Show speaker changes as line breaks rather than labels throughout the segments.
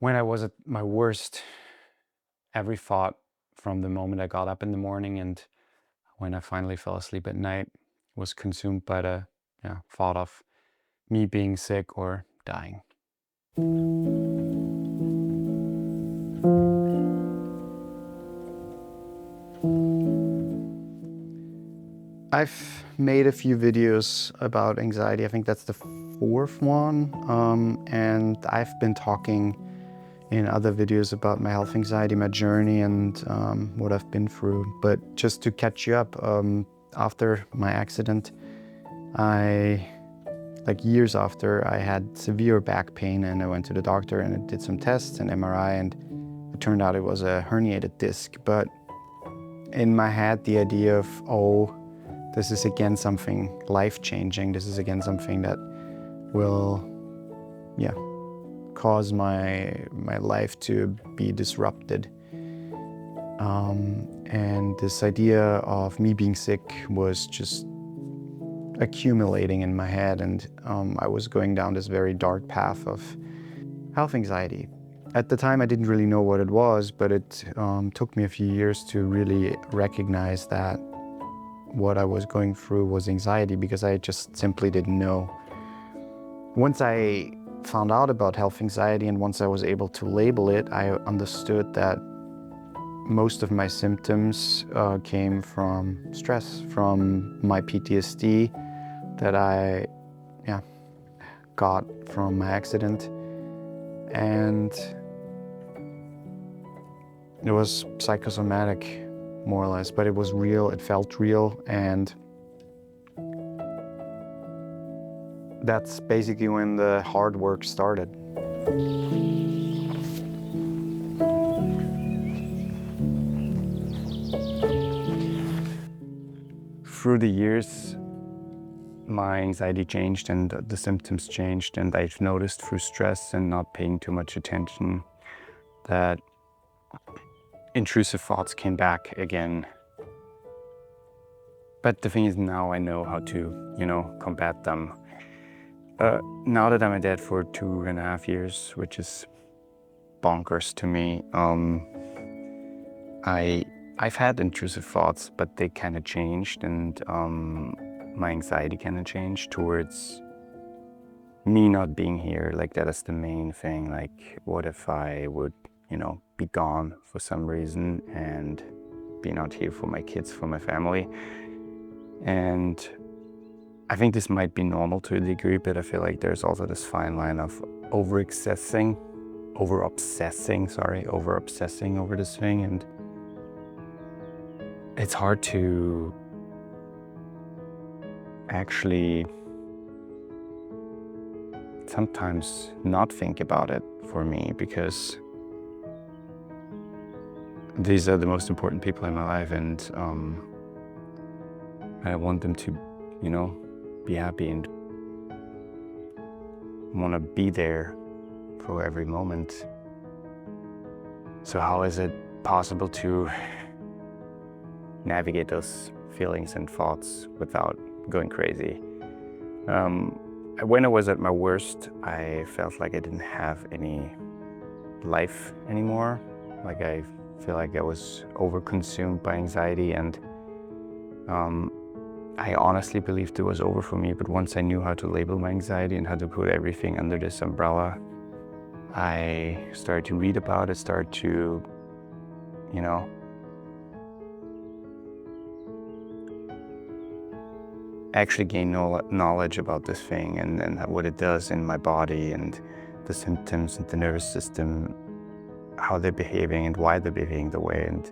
When I was at my worst, every thought from the moment I got up in the morning and when I finally fell asleep at night was consumed by the thought of me being sick or dying. I've made a few videos about anxiety. I think that's the fourth one. And I've been talking in other videos about my health anxiety, my journey, and what I've been through. But just to catch you up, after my accident, years after, I had severe back pain and I went to the doctor and I did some tests and MRI, and it turned out it was a herniated disc. But in my head, the idea of, oh, this is again something life-changing. This is again something that will, cause my life to be disrupted. And this idea of me being sick was just accumulating in my head, and I was going down this very dark path of health anxiety. At the time, I didn't really know what it was, but it took me a few years to really recognize that what I was going through was anxiety, because I just simply didn't know. Once I found out about health anxiety and once I was able to label it, I understood that most of my symptoms came from stress, from my PTSD that I got from my accident. And it was psychosomatic, more or less, but it was real, it felt real, and that's basically when the hard work started. Through the years, my anxiety changed and the symptoms changed, and I've noticed through stress and not paying too much attention that intrusive thoughts came back again. But the thing is, now I know how to, combat them. Now that I'm a dad for 2.5 years, which is bonkers to me, I've had intrusive thoughts, but they kind of changed, and my anxiety kind of changed towards me not being here. Like, that is the main thing. Like, what if I would, be gone for some reason and be not here for my kids, for my family? And I think this might be normal to a degree, but I feel like there's also this fine line of over-obsessing over this thing, and it's hard to actually sometimes not think about it for me, because these are the most important people in my life, and I want them to, be happy and want to be there for every moment. So how is it possible to navigate those feelings and thoughts without going crazy? When I was at my worst, I felt like I didn't have any life anymore. Like, I feel like I was overconsumed by anxiety, and I honestly believed it was over for me. But once I knew how to label my anxiety and how to put everything under this umbrella, I started to read about it, started to, actually gain knowledge about this thing and what it does in my body, and the symptoms and the nervous system, how they're behaving and why they're behaving the way, and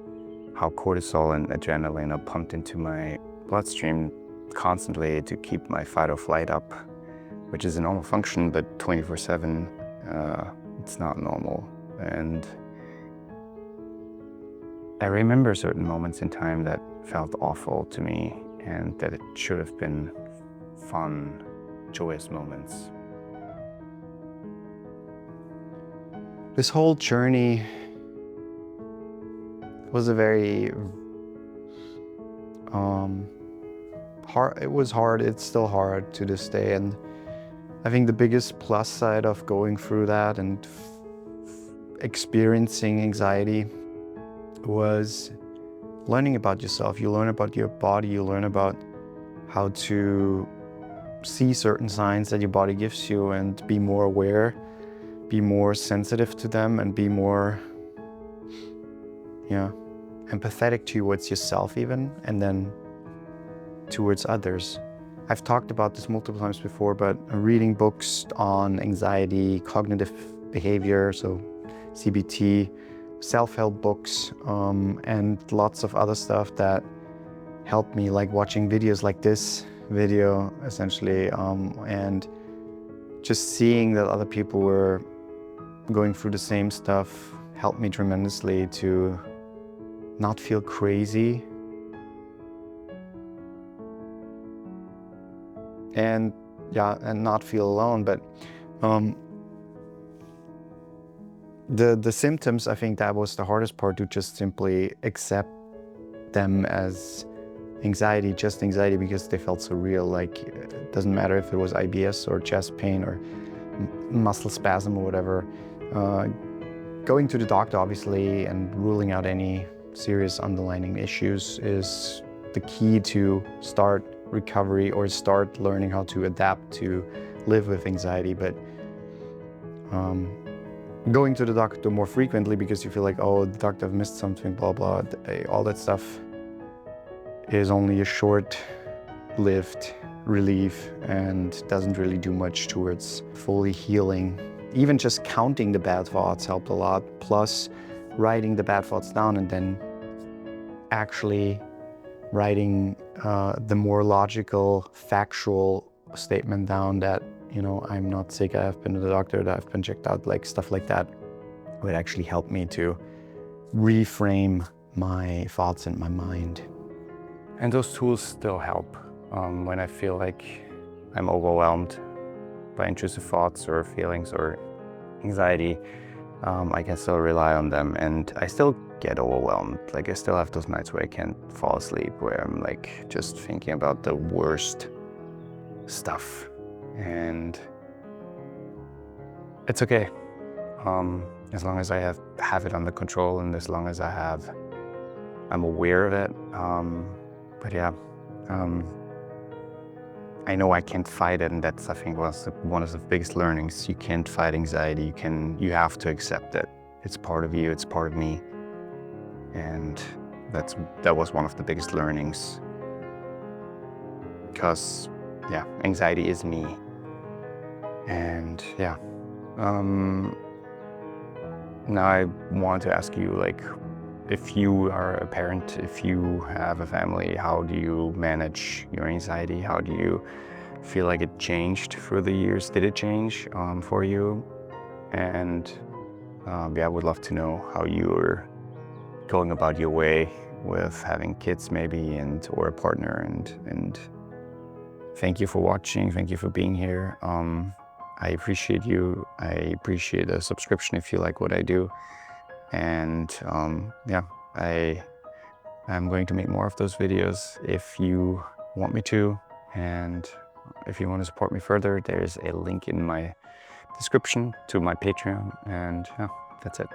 how cortisol and adrenaline are pumped into my bloodstream constantly to keep my fight or flight up, which is a normal function, but 24/7, it's not normal. And I remember certain moments in time that felt awful to me, and that it should have been fun, joyous moments. This whole journey was a very hard. It was hard. It's still hard to this day, and I think the biggest plus side of going through that and experiencing anxiety was learning about yourself. You learn about your body, you learn about how to see certain signs that your body gives you and be more aware, be more sensitive to them, and be more empathetic towards yourself even, and then towards others. I've talked about this multiple times before, but reading books on anxiety, cognitive behavior, so CBT, self-help books, and lots of other stuff that helped me, like watching videos like this video essentially, and just seeing that other people were going through the same stuff helped me tremendously to not feel crazy and not feel alone. But the symptoms, I think that was the hardest part, to just simply accept them as anxiety, just anxiety, because they felt so real. Like, it doesn't matter if it was IBS or chest pain or muscle spasm or whatever. Going to the doctor, obviously, and ruling out any serious underlying issues is the key to start recovery or start learning how to adapt to live with anxiety. But going to the doctor more frequently because you feel like, oh, the doctor have missed something, blah, blah, all that stuff is only a short-lived relief and doesn't really do much towards fully healing. Even just counting the bad thoughts helped a lot, plus writing the bad thoughts down and then actually writing the more logical, factual statement down that, I'm not sick, I have been to the doctor, that I've been checked out, like stuff like that would actually help me to reframe my thoughts in my mind. And those tools still help when I feel like I'm overwhelmed by intrusive thoughts or feelings or anxiety. I can still rely on them, and I still get overwhelmed. Like, I still have those nights where I can't fall asleep, where I'm like just thinking about the worst stuff, and it's okay. As long as I have it under control, and as long as I'm aware of it. But yeah, I know I can't fight it, and that's, I think, was one of the biggest learnings. You can't fight anxiety. You have to accept it. It's part of you. It's part of me, and that was one of the biggest learnings. Because anxiety is me, and now I want to ask you, like, if you are a parent, if you have a family, how do you manage your anxiety? How do you feel like it changed through the years? Did it change for you? And I would love to know how you're going about your way with having kids maybe, or a partner. And thank you for watching. Thank you for being here. I appreciate you. I appreciate a subscription if you like what I do. And I'm going to make more of those videos if you want me to. And if you want to support me further, there's a link in my description to my Patreon. And that's it.